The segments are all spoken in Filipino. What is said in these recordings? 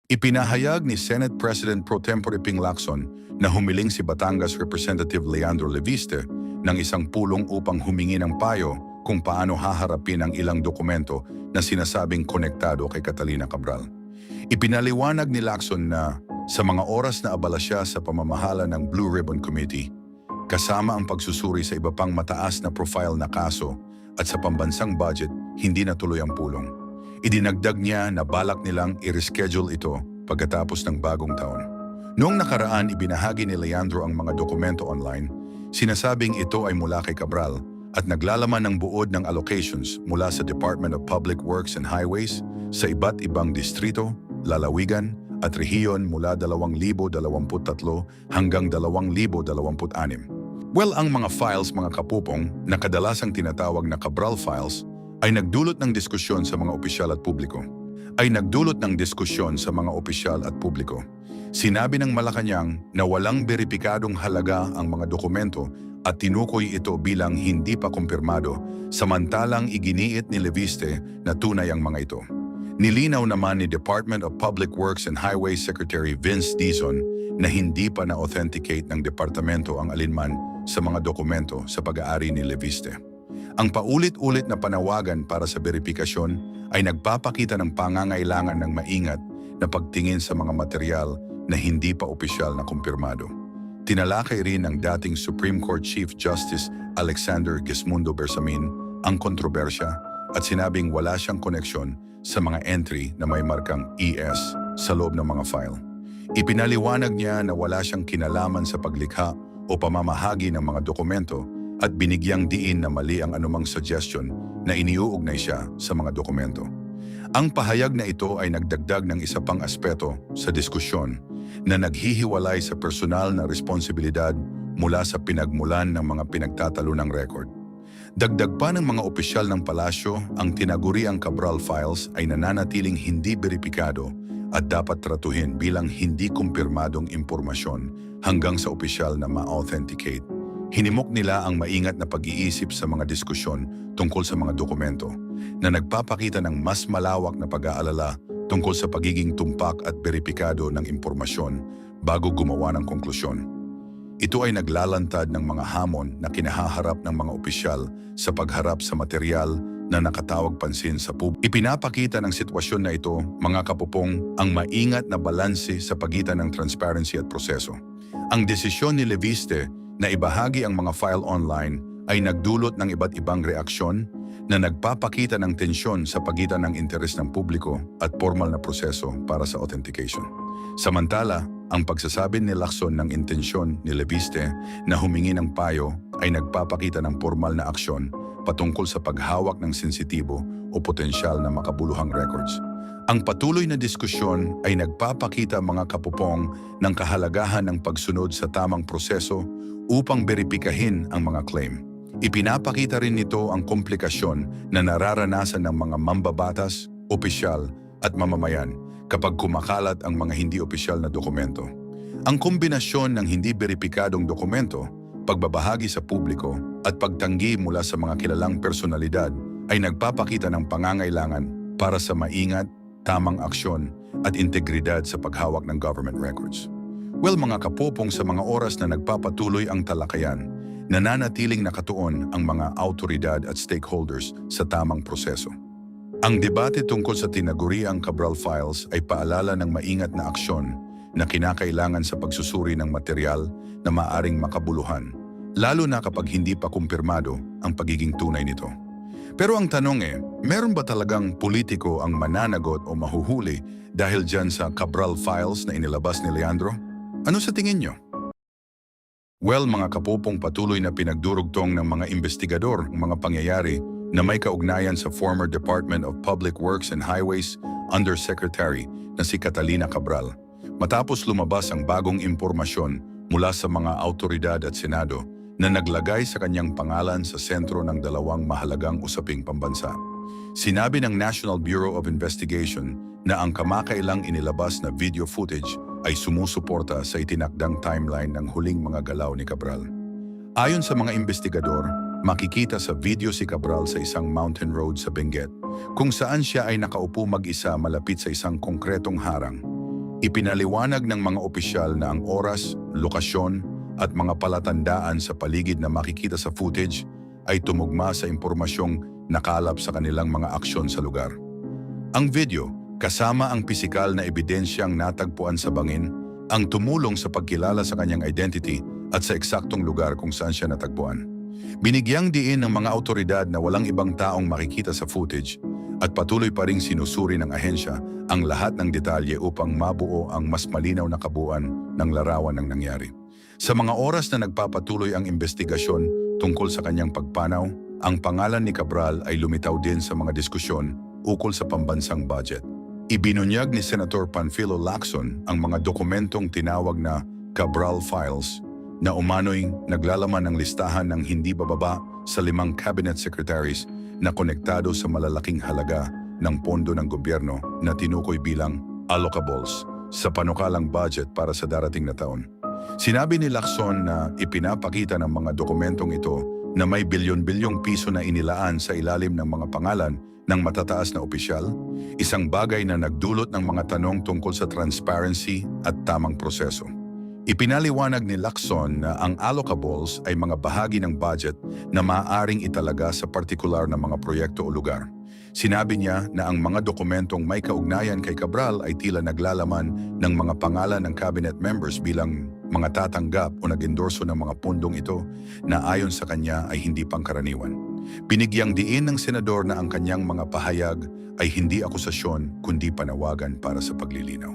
Ipinahayag ni Senate President Pro Tempore Ping Lacson na humiling si Batangas Representative Leandro Leviste ng isang pulong upang humingi ng payo kung paano haharapin ang ilang dokumento na sinasabing konektado kay Catalina Cabral. Ipinaliwanag ni Lacson na sa mga oras na abala siya sa pamamahala ng Blue Ribbon Committee, kasama ang pagsusuri sa iba pang mataas na profile na kaso at sa pambansang budget, hindi natuloy ang pulong. Idinagdag niya na balak nilang i-reschedule ito pagkatapos ng bagong taon. Noong nakaraan, ibinahagi ni Leandro ang mga dokumento online. Sinasabing ito ay mula kay Cabral at naglalaman ng buod ng allocations mula sa Department of Public Works and Highways sa iba't ibang distrito, lalawigan at rehiyon mula 2023 hanggang 2026. Well, ang mga files mga kapupong na kadalasang tinatawag na Cabral files ay nagdulot ng diskusyon sa mga opisyal at publiko. Sinabi ng Malacanang na walang beripikadong halaga ang mga dokumento at tinukoy ito bilang hindi pa kumpirmado, samantalang iginiit ni Leviste na tunay ang mga ito. Nilinaw naman ni Department of Public Works and Highways Secretary Vince Dizon na hindi pa na-authenticate ng departamento ang alinman sa mga dokumento sa pag-aari ni Leviste. Ang paulit-ulit na panawagan para sa beripikasyon ay nagpapakita ng pangangailangan ng maingat na pagtingin sa mga material na hindi pa opisyal na kumpirmado. Tinalakay rin ng dating Supreme Court Chief Justice Alexander Gesmundo Bersamin ang kontrobersya at sinabing wala siyang koneksyon sa mga entry na may markang ES sa loob ng mga file. Ipinaliwanag niya na wala siyang kinalaman sa paglikha o pamamahagi ng mga dokumento at binigyang diin na mali ang anumang suggestion na iniuugnay siya sa mga dokumento. Ang pahayag na ito ay nagdagdag ng isa pang aspeto sa diskusyon na naghihiwalay sa personal na responsibilidad mula sa pinagmulan ng mga pinagtatalunang record. Dagdag pa ng mga opisyal ng palasyo, ang tinaguriang Cabral files ay nananatiling hindi beripikado at dapat tratuhin bilang hindi kumpirmadong impormasyon hanggang sa opisyal na ma-authenticate. Hinimok nila ang maingat na pag-iisip sa mga diskusyon tungkol sa mga dokumento na nagpapakita ng mas malawak na pag-aalala tungkol sa pagiging tumpak at beripikado ng impormasyon bago gumawa ng konklusyon. Ito ay naglalantad ng mga hamon na kinahaharap ng mga opisyal sa pagharap sa material na nakatawag pansin sa publiko. Ipinapakita ng sitwasyon na ito, mga kapupong, ang maingat na balanse sa pagitan ng transparency at proseso. Ang desisyon ni Leviste na ibahagi ang mga file online ay nagdulot ng iba't ibang reaksyon na nagpapakita ng tensyon sa pagitan ng interes ng publiko at formal na proseso para sa authentication. Samantala, ang pagsasabi ni Lacson ng intensyon ni Leviste na humingi ng payo ay nagpapakita ng formal na aksyon patungkol sa paghawak ng sensitibo o potensyal na makabuluhang records. Ang patuloy na diskusyon ay nagpapakita mga kapupong ng kahalagahan ng pagsunod sa tamang proseso upang beripikahin ang mga claim. Ipinapakita rin nito ang komplikasyon na nararanasan ng mga mambabatas, opisyal at mamamayan kapag kumakalat ang mga hindi opisyal na dokumento. Ang kombinasyon ng hindi beripikadong dokumento, pagbabahagi sa publiko at pagtanggi mula sa mga kilalang personalidad ay nagpapakita ng pangangailangan para sa maingat, tamang aksyon at integridad sa paghawak ng government records. Well, mga kapopong, sa mga oras na nagpapatuloy ang talakayan, nananatiling nakatuon ang mga autoridad at stakeholders sa tamang proseso. Ang debate tungkol sa tinaguriang Cabral files ay paalala ng maingat na aksyon na kinakailangan sa pagsusuri ng material na maaring makabuluhan, lalo na kapag hindi pa kumpirmado ang pagiging tunay nito. Pero ang tanong meron ba talagang politiko ang mananagot o mahuhuli dahil dyan sa Cabral files na inilabas ni Leandro? Ano sa tingin nyo? Well, mga kapupong, patuloy na pinagdurugtong ng mga investigador ang mga pangyayari na may kaugnayan sa former Department of Public Works and Highways Undersecretary na si Catalina Cabral. Matapos lumabas ang bagong impormasyon mula sa mga autoridad at Senado na naglagay sa kanyang pangalan sa sentro ng dalawang mahalagang usaping pambansa. Sinabi ng National Bureau of Investigation na ang kamakailang inilabas na video footage ay sumusuporta sa itinakdang timeline ng huling mga galaw ni Cabral. Ayon sa mga investigador, makikita sa video si Cabral sa isang mountain road sa Benguet, kung saan siya ay nakaupo mag-isa malapit sa isang konkretong harang. Ipinaliwanag ng mga opisyal na ang oras, lokasyon at mga palatandaan sa paligid na makikita sa footage ay tumugma sa impormasyong nakalap sa kanilang mga aksyon sa lugar. Ang video, kasama ang pisikal na ebidensyang natagpuan sa bangin, ang tumulong sa pagkilala sa kanyang identity at sa eksaktong lugar kung saan siya natagpuan. Binigyang diin ng mga autoridad na walang ibang taong makikita sa footage at patuloy pa ring sinusuri ng ahensya ang lahat ng detalye upang mabuo ang mas malinaw na kabuuan ng larawan ng nangyari. Sa mga oras na nagpapatuloy ang investigasyon tungkol sa kanyang pagpanaw, ang pangalan ni Cabral ay lumitaw din sa mga diskusyon ukol sa pambansang budget. Ibinunyag ni Senator Panfilo Lacson ang mga dokumentong tinawag na Cabral Files na umano'y naglalaman ng listahan ng hindi bababa sa 5 cabinet secretaries na konektado sa malalaking halaga ng pondo ng gobyerno na tinukoy bilang allocables sa panukalang budget para sa darating na taon. Sinabi ni Lacson na ipinapakita ng mga dokumentong ito na may bilyon-bilyong piso na inilaan sa ilalim ng mga pangalan ng matataas na opisyal, isang bagay na nagdulot ng mga tanong tungkol sa transparency at tamang proseso. Ipinaliwanag ni Lacson na ang allocables ay mga bahagi ng budget na maaaring italaga sa partikular na mga proyekto o lugar. Sinabi niya na ang mga dokumentong may kaugnayan kay Cabral ay tila naglalaman ng mga pangalan ng cabinet members bilang mga tatanggap o nag-endorso ng mga pundong ito na ayon sa kanya ay hindi pangkaraniwan. Binigyang diin ng senador na ang kanyang mga pahayag ay hindi akusasyon kundi panawagan para sa paglilinaw.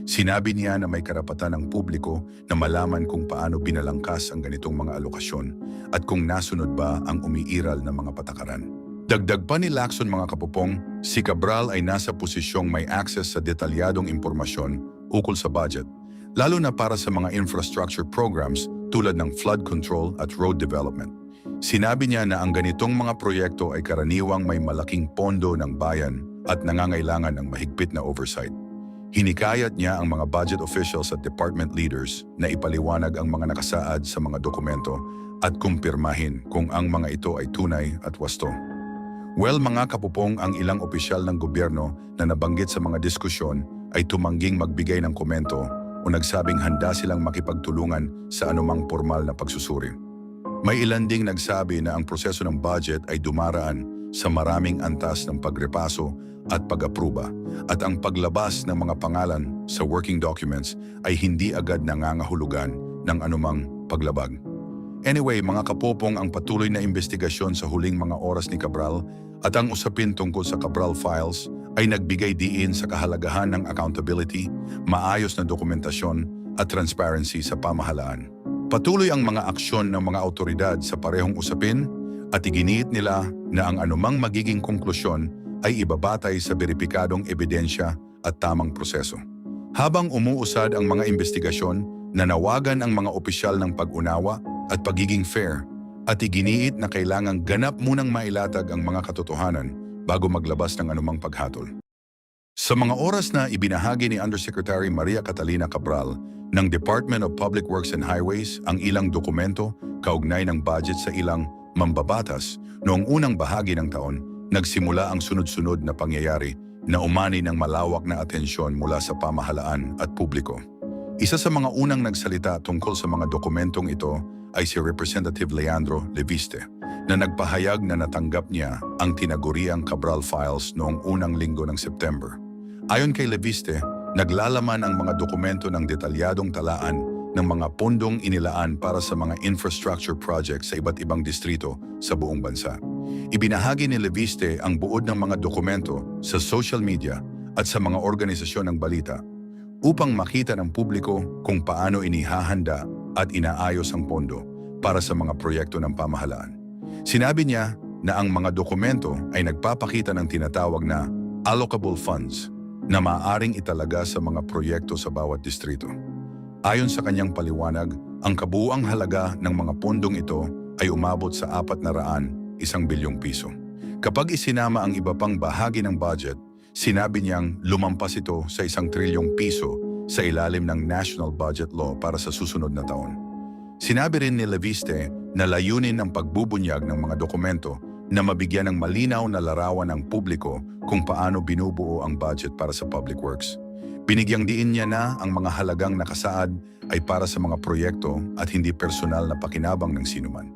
Sinabi niya na may karapatan ng publiko na malaman kung paano binalangkas ang ganitong mga alokasyon at kung nasunod ba ang umiiral na mga patakaran. Dagdag pa ni Lacson mga kapupong, si Cabral ay nasa posisyong may access sa detalyadong impormasyon ukol sa budget, lalo na para sa mga infrastructure programs tulad ng flood control at road development. Sinabi niya na ang ganitong mga proyekto ay karaniwang may malaking pondo ng bayan at nangangailangan ng mahigpit na oversight. Hinikayat niya ang mga budget officials at department leaders na ipaliwanag ang mga nakasaad sa mga dokumento at kumpirmahin kung ang mga ito ay tunay at wasto. Well mga kapupong, ang ilang opisyal ng gobyerno na nabanggit sa mga diskusyon ay tumangging magbigay ng komento o nagsabing handa silang makipagtulungan sa anumang formal na pagsusuri. May ilan ding nagsabi na ang proseso ng budget ay dumaraan sa maraming antas ng pagrepaso at pag-apruba at ang paglabas ng mga pangalan sa working documents ay hindi agad nangangahulugan ng anumang paglabag. Anyway, mga kapopong, ang patuloy na investigasyon sa huling mga oras ni Cabral at ang usapin tungkol sa Cabral Files ay nagbigay diin sa kahalagahan ng accountability, maayos na dokumentasyon at transparency sa pamahalaan. Patuloy ang mga aksyon ng mga autoridad sa parehong usapin at iginiit nila na ang anumang magiging konklusyon ay ibabatay sa beripikadong ebidensya at tamang proseso. Habang umuusad ang mga investigasyon, nanawagan ang mga opisyal ng pag-unawa at pagiging fair at iginiit na kailangang ganap munang mailatag ang mga katotohanan bago maglabas ng anumang paghatol. Sa mga oras na ibinahagi ni Undersecretary Maria Catalina Cabral ng Department of Public Works and Highways ang ilang dokumento kaugnay ng budget sa ilang mambabatas noong unang bahagi ng taon, nagsimula ang sunod-sunod na pangyayari na umani ng malawak na atensyon mula sa pamahalaan at publiko. Isa sa mga unang nagsalita tungkol sa mga dokumentong ito ay si Representative Leandro Leviste na nagpahayag na natanggap niya ang tinaguriang Cabral Files noong unang linggo ng September. Ayon kay Leviste, naglalaman ang mga dokumento ng detalyadong talaan ng mga pondong inilaan para sa mga infrastructure projects sa iba't ibang distrito sa buong bansa. Ibinahagi ni Leviste ang buod ng mga dokumento sa social media at sa mga organisasyon ng balita upang makita ng publiko kung paano inihahanda at inaayos ang pondo para sa mga proyekto ng pamahalaan. Sinabi niya na ang mga dokumento ay nagpapakita ng tinatawag na allocable funds na maaaring italaga sa mga proyekto sa bawat distrito. Ayon sa kanyang paliwanag, ang kabuuang halaga ng mga pondong ito ay umabot sa 401 bilyong piso. Kapag isinama ang iba pang bahagi ng budget, sinabi niyang lumampas ito sa 1 trilyong piso sa ilalim ng National Budget Law para sa susunod na taon. Sinabi rin ni Leviste na layunin ng pagbubunyag ng mga dokumento na mabigyan ng malinaw na larawan ng publiko kung paano binubuo ang budget para sa public works. Binigyang diin niya na ang mga halagang nakasaad ay para sa mga proyekto at hindi personal na pakinabang ng sinuman.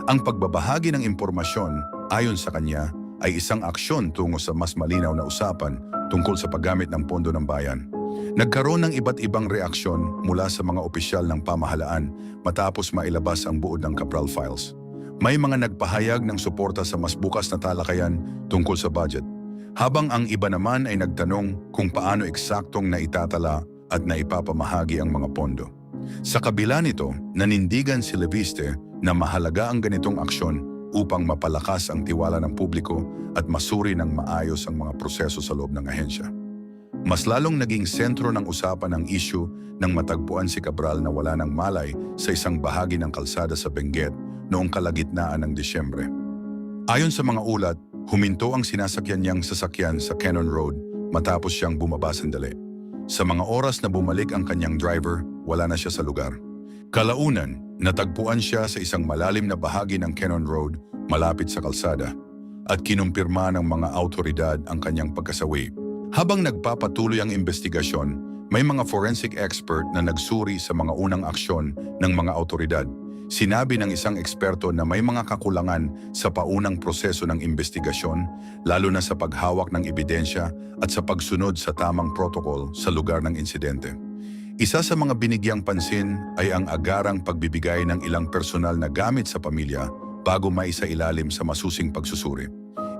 Ang pagbabahagi ng impormasyon, ayon sa kanya, ay isang aksyon tungo sa mas malinaw na usapan tungkol sa paggamit ng pondo ng bayan. Nagkaroon ng iba't ibang reaksyon mula sa mga opisyal ng pamahalaan matapos mailabas ang buod ng Cabral Files. May mga nagpahayag ng suporta sa mas bukas na talakayan tungkol sa budget, habang ang iba naman ay nagtanong kung paano eksaktong naitatala at naipapamahagi ang mga pondo. Sa kabila nito, nanindigan si Leviste na mahalaga ang ganitong aksyon upang mapalakas ang tiwala ng publiko at masuri ng maayos ang mga proseso sa loob ng ahensya. Mas lalong naging sentro ng usapan ang issue nang matagpuan si Cabral na wala ng malay sa isang bahagi ng kalsada sa Benguet noong kalagitnaan ng Disyembre. Ayon sa mga ulat, huminto ang sinasakyan niyang sasakyan sa Cannon Road matapos siyang bumaba sandali. Sa mga oras na bumalik ang kanyang driver, wala na siya sa lugar. Kalaunan, natagpuan siya sa isang malalim na bahagi ng Cannon Road malapit sa kalsada at kinumpirma ng mga awtoridad ang kanyang pagkasawi. Habang nagpapatuloy ang investigasyon, may mga forensic expert na nagsuri sa mga unang aksyon ng mga awtoridad. Sinabi ng isang eksperto na may mga kakulangan sa paunang proseso ng investigasyon, lalo na sa paghawak ng ebidensya at sa pagsunod sa tamang protocol sa lugar ng insidente. Isa sa mga binigyang pansin ay ang agarang pagbibigay ng ilang personal na gamit sa pamilya bago maisailalim sa masusing pagsusuri.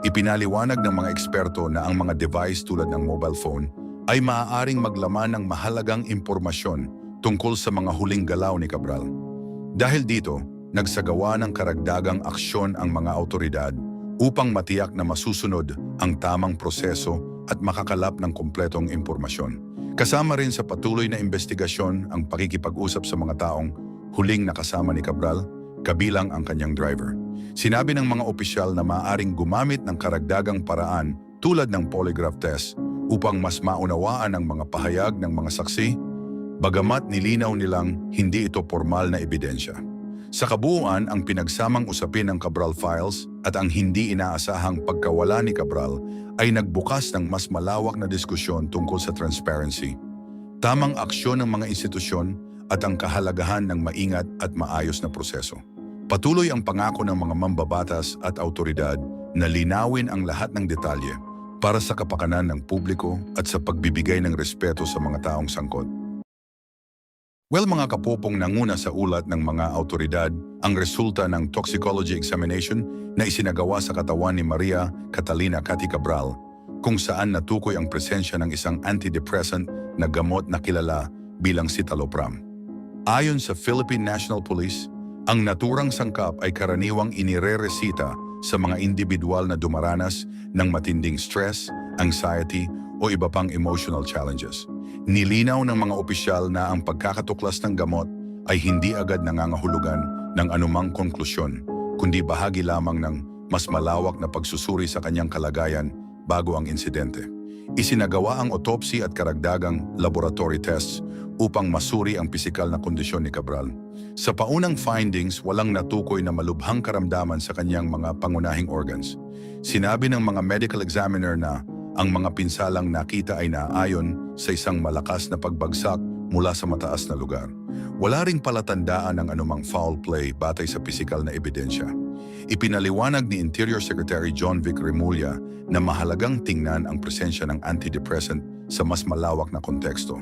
Ipinaliwanag ng mga eksperto na ang mga device tulad ng mobile phone ay maaaring maglaman ng mahalagang impormasyon tungkol sa mga huling galaw ni Cabral. Dahil dito, nagsagawa ng karagdagang aksyon ang mga awtoridad upang matiyak na masusunod ang tamang proseso at makakalap ng kumpletong impormasyon. Kasama rin sa patuloy na investigasyon ang pakikipag-usap sa mga taong huling nakasama ni Cabral, kabilang ang kanyang driver. Sinabi ng mga opisyal na maaaring gumamit ng karagdagang paraan tulad ng polygraph test upang mas maunawaan ang mga pahayag ng mga saksi, bagamat nilinaw nilang hindi ito formal na ebidensya. Sa kabuuan, ang pinagsamang usapin ng Cabral Files at ang hindi inaasahang pagkawala ni Cabral ay nagbukas ng mas malawak na diskusyon tungkol sa transparency, tamang aksyon ng mga institusyon at ang kahalagahan ng maingat at maayos na proseso. Patuloy ang pangako ng mga mambabatas at awtoridad na linawin ang lahat ng detalye para sa kapakanan ng publiko at sa pagbibigay ng respeto sa mga taong sangkot. Well, mga kapopong, nanguna sa ulat ng mga awtoridad ang resulta ng toxicology examination na isinagawa sa katawan ni Maria Catalina Cathy Cabral, kung saan natukoy ang presensya ng isang antidepressant na gamot na kilala bilang citalopram. Ayon sa Philippine National Police, ang naturang sangkap ay karaniwang inireresita sa mga individual na dumaranas ng matinding stress, anxiety o iba pang emotional challenges. Nilinaw ng mga opisyal na ang pagkakatuklas ng gamot ay hindi agad nangangahulugan ng anumang konklusyon, kundi bahagi lamang ng mas malawak na pagsusuri sa kanyang kalagayan bago ang insidente. Isinagawa ang autopsy at karagdagang laboratory tests upang masuri ang pisikal na kondisyon ni Cabral. Sa paunang findings, walang natukoy na malubhang karamdaman sa kanyang mga pangunahing organs. Sinabi ng mga medical examiner na ang mga pinsalang nakita ay naaayon sa isang malakas na pagbagsak mula sa mataas na lugar. Wala ring palatandaan ng anumang foul play batay sa pisikal na ebidensya. Ipinaliwanag ni Interior Secretary John Vic Remulla na mahalagang tingnan ang presensya ng antidepressant sa mas malawak na konteksto.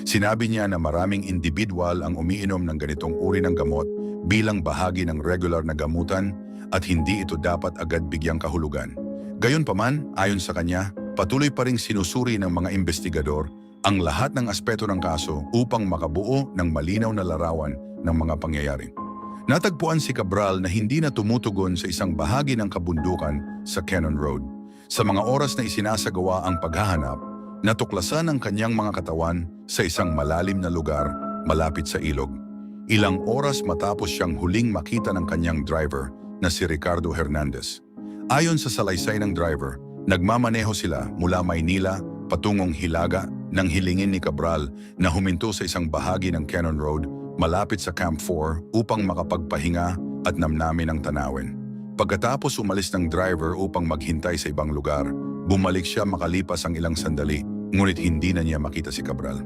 Sinabi niya na maraming individual ang umiinom ng ganitong uri ng gamot bilang bahagi ng regular na gamutan at hindi ito dapat agad bigyang kahulugan. Gayunpaman, ayon sa kanya, patuloy pa ring sinusuri ng mga investigador ang lahat ng aspeto ng kaso upang makabuo ng malinaw na larawan ng mga pangyayari. Natagpuan si Cabral na hindi na tumutugon sa isang bahagi ng kabundukan sa Cannon Road. Sa mga oras na isinasagawa ang paghahanap, natuklasan ang kanyang mga katawan sa isang malalim na lugar malapit sa ilog. Ilang oras matapos siyang huling makita ng kanyang driver na si Ricardo Hernandez. Ayon sa salaysay ng driver, nagmamaneho sila mula Maynila patungong Hilaga nang hilingin ni Cabral na huminto sa isang bahagi ng Cannon Road malapit sa Camp 4 upang makapagpahinga at namnamin ang tanawin. Pagkatapos umalis ng driver upang maghintay sa ibang lugar, bumalik siya makalipas ang ilang sandali ngunit hindi na niya makita si Cabral.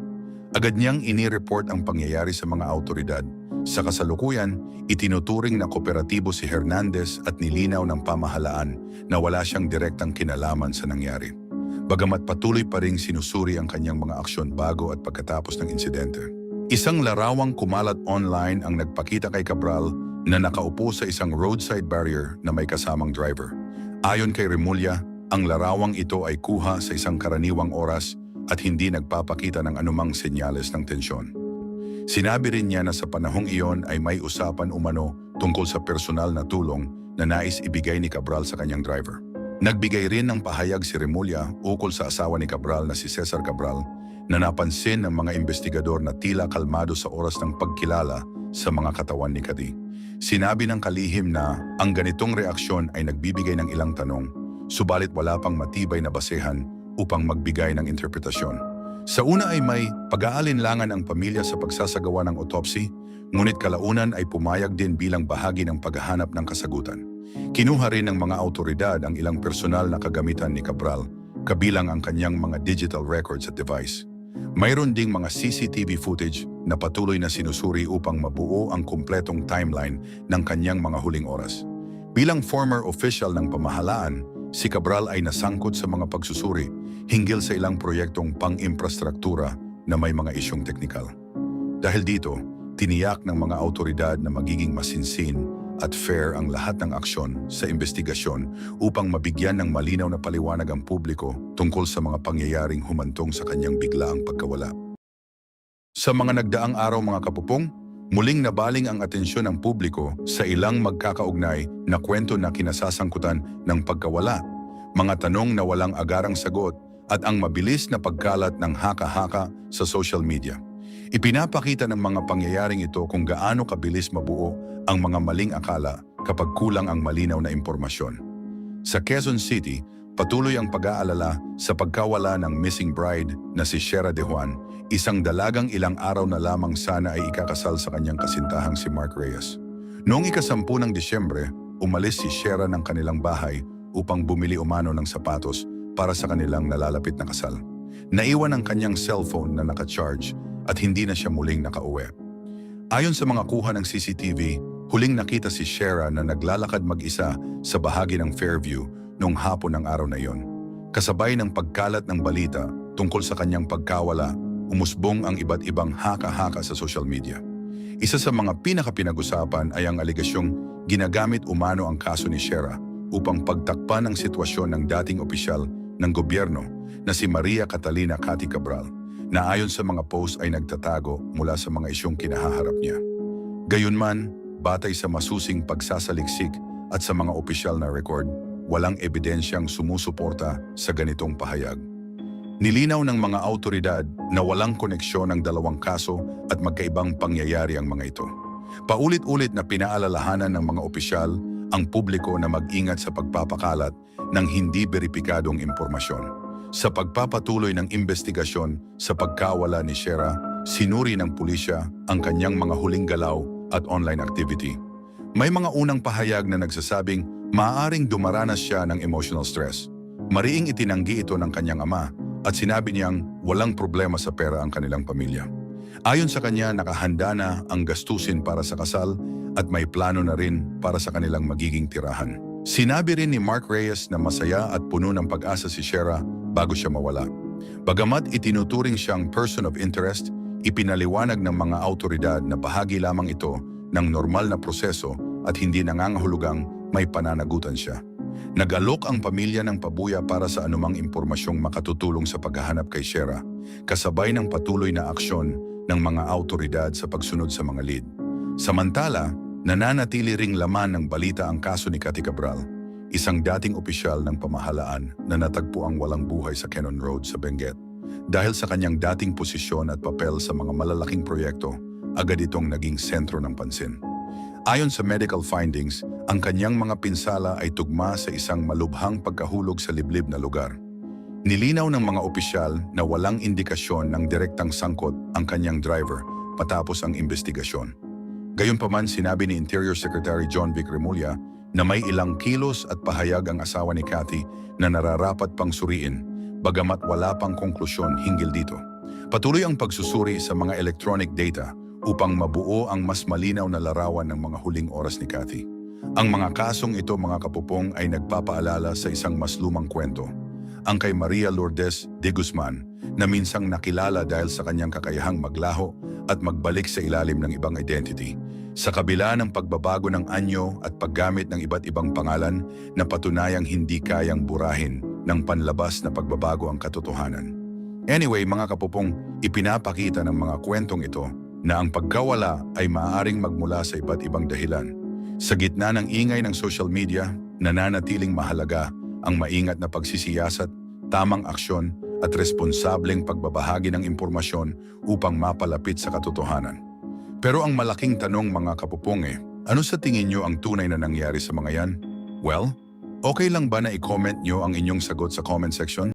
Agad niyang inireport ang pangyayari sa mga autoridad. Sa kasalukuyan, itinuturing na kooperatibo si Hernandez at nilinaw ng pamahalaan na wala siyang direktang kinalaman sa nangyari. Bagamat patuloy pa ring sinusuri ang kanyang mga aksyon bago at pagkatapos ng insidente. Isang larawang kumalat online ang nagpakita kay Cabral na nakaupo sa isang roadside barrier na may kasamang driver. Ayon kay Remulla, ang larawang ito ay kuha sa isang karaniwang oras at hindi nagpapakita ng anumang senyales ng tensyon. Sinabi rin niya na sa panahong iyon ay may usapan umano tungkol sa personal na tulong na nais ibigay ni Cabral sa kanyang driver. Nagbigay rin ng pahayag si Remulla ukol sa asawa ni Cabral na si Cesar Cabral na napansin ng mga investigador na tila kalmado sa oras ng pagkilala sa mga katawan ni Cathy. Sinabi ng kalihim na ang ganitong reaksyon ay nagbibigay ng ilang tanong, subalit wala pang matibay na basehan upang magbigay ng interpretasyon. Sa una ay may pag-aalinlangan ang pamilya sa pagsasagawa ng autopsy, ngunit kalaunan ay pumayag din bilang bahagi ng paghahanap ng kasagutan. Kinuha rin ng mga autoridad ang ilang personal na kagamitan ni Cabral, kabilang ang kanyang mga digital records at device. Mayroon ding mga CCTV footage na patuloy na sinusuri upang mabuo ang kumpletong timeline ng kanyang mga huling oras. Bilang former official ng pamahalaan, si Cabral ay nasangkot sa mga pagsusuri hinggil sa ilang proyektong pang-infrastruktura na may mga isyong teknikal. Dahil dito, tiniyak ng mga autoridad na magiging masinsin at fair ang lahat ng aksyon sa investigasyon upang mabigyan ng malinaw na paliwanag ang publiko tungkol sa mga pangyayaring humantong sa kanyang biglaang pagkawala. Sa mga nagdaang araw mga kapupong, muling nabaling ang atensyon ng publiko sa ilang magkakaugnay na kwento na kinasasangkutan ng pagkawala, mga tanong na walang agarang sagot at ang mabilis na pagkalat ng haka-haka sa social media. Ipinapakita ng mga pangyayaring ito kung gaano kabilis mabuo ang mga maling akala kapag kulang ang malinaw na impormasyon. Sa Quezon City, patuloy ang pag-aalala sa pagkawala ng missing bride na si Shera De Juan, isang dalagang ilang araw na lamang sana ay ikakasal sa kanyang kasintahang si Mark Reyes. Noong ika-10 ng Disyembre, umalis si Shera ng kanilang bahay upang bumili umano ng sapatos para sa kanilang nalalapit na kasal. Naiwan ang kanyang cellphone na naka-charge at hindi na siya muling nakauwi. Ayon sa mga kuha ng CCTV, huling nakita si Shera na naglalakad mag-isa sa bahagi ng Fairview noong hapon ng araw na iyon. Kasabay ng pagkalat ng balita tungkol sa kanyang pagkawala, umusbong ang iba't ibang haka-haka sa social media. Isa sa mga pinakapinag-usapan ay ang aligasyong ginagamit umano ang kaso ni Shera upang pagtakpan ang sitwasyon ng dating opisyal ng gobyerno na si Maria Catalina Cathy Cabral, na ayon sa mga post ay nagtatago mula sa mga isyong kinahaharap niya. Gayunman, batay sa masusing pagsasaliksik at sa mga opisyal na record, walang ebidensyang sumusuporta sa ganitong pahayag. Nilinaw ng mga autoridad na walang koneksyon ng dalawang kaso at magkaibang pangyayari ang mga ito. Paulit-ulit na pinaalalahanan ng mga opisyal ang publiko na mag-ingat sa pagpapakalat ng hindi beripikadong impormasyon. Sa pagpapatuloy ng investigasyon sa pagkawala ni Shera, sinuri ng pulisya ang kanyang mga huling galaw at online activity. May mga unang pahayag na nagsasabing maaaring dumaranas siya ng emotional stress. Mariing itinanggi ito ng kanyang ama at sinabi niyang walang problema sa pera ang kanilang pamilya. Ayon sa kanya, nakahanda na ang gastusin para sa kasal at may plano na rin para sa kanilang magiging tirahan. Sinabi rin ni Mark Reyes na masaya at puno ng pag-asa si Shera bago siya mawala. Bagamat itinuturing siyang person of interest, ipinaliwanag ng mga autoridad na bahagi lamang ito ng normal na proseso at hindi nangangahulugang may pananagutan siya. Nag-alok ang pamilya ng pabuya para sa anumang impormasyong makatutulong sa paghahanap kay Shera, kasabay ng patuloy na aksyon ng mga autoridad sa pagsunod sa mga lead. Samantala, nananatili ring laman ng balita ang kaso ni Cathy Cabral, isang dating opisyal ng pamahalaan na natagpo ang walang buhay sa Cannon Road sa Benguet. Dahil sa kanyang dating posisyon at papel sa mga malalaking proyekto, agad itong naging sentro ng pansin. Ayon sa medical findings, ang kanyang mga pinsala ay tugma sa isang malubhang pagkahulog sa liblib na lugar. Nilinaw ng mga opisyal na walang indikasyon ng direktang sangkot ang kanyang driver matapos ang investigasyon. Gayunpaman, sinabi ni Interior Secretary John Vic Remulla na may ilang kilos at pahayag ang asawa ni Cathy na nararapat pang suriin bagamat wala pang konklusyon hinggil dito. Patuloy ang pagsusuri sa mga electronic data upang mabuo ang mas malinaw na larawan ng mga huling oras ni Cathy. Ang mga kasong ito, mga kapupong, ay nagpapaalala sa isang mas lumang kwento, ang kay Maria Lourdes de Guzman, na minsang nakilala dahil sa kanyang kakayahang maglaho at magbalik sa ilalim ng ibang identity. Sa kabila ng pagbabago ng anyo at paggamit ng iba't ibang pangalan na patunayang hindi kayang burahin ng panlabas na pagbabago ang katotohanan. Anyway, mga kapupong, ipinapakita ng mga kwentong ito na ang pagkawala ay maaaring magmula sa iba't ibang dahilan. Sa gitna ng ingay ng social media, nananatiling mahalaga ang maingat na pagsisiyasat, tamang aksyon at responsableng pagbabahagi ng impormasyon upang mapalapit sa katotohanan. Pero ang malaking tanong, mga kapupong, ano sa tingin nyo ang tunay na nangyari sa mga yan? Well, okay lang ba na i-comment nyo ang inyong sagot sa comment section?